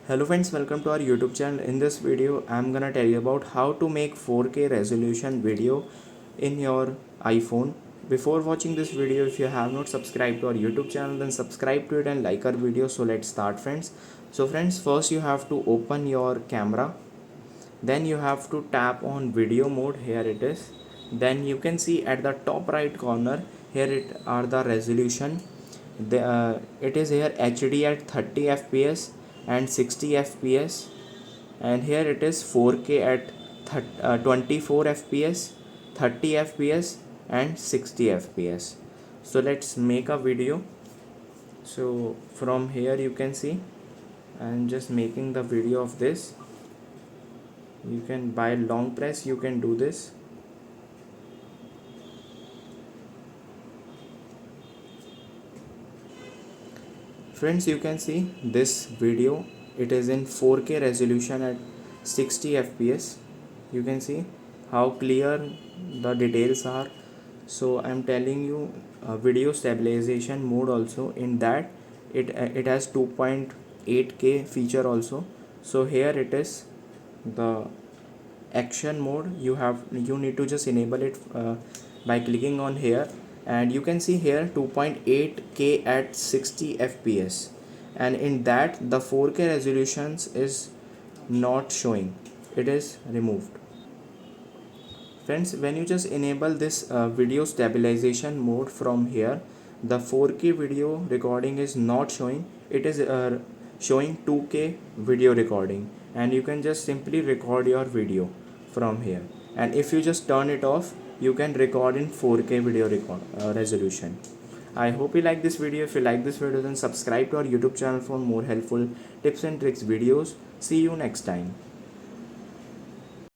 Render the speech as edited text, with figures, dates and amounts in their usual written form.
Hello friends, welcome to our YouTube channel. In this video, I'm gonna tell you about how to make 4K resolution video in your iPhone. Before watching this video, if you have not subscribed to our YouTube channel, then subscribe to it and like our video. So let's start, friends. So friends, first you have to open your camera. Then you have to tap on video mode. Here it is. Then you can see at the top right corner, here it are the resolution. It is here HD at 30 fps and 60 fps, and here it is 4K at 24 fps, 30 fps and 60 fps. So let's make a video. So from here you can see I'm just making the video of this. You can, by long press you can do this. Friends, you can see this video, it is in 4K resolution at 60 fps. You can see how clear the details are. So I'm telling you, video stabilization mode also, in that it has 2.8K feature also. So here it is the action mode. You need to just enable it by clicking on here, and you can see here 2.8K at 60 fps, and in that the 4K resolutions is not showing, it is removed. Friends, when you just enable this video stabilization mode from here, the 4K video recording is not showing, it is showing 2K video recording, and you can just simply record your video from here. And if you just turn it off, you can record in 4K video resolution. I hope you like this video. If you like this video, then subscribe to our YouTube channel for more helpful tips and tricks videos. See you next time.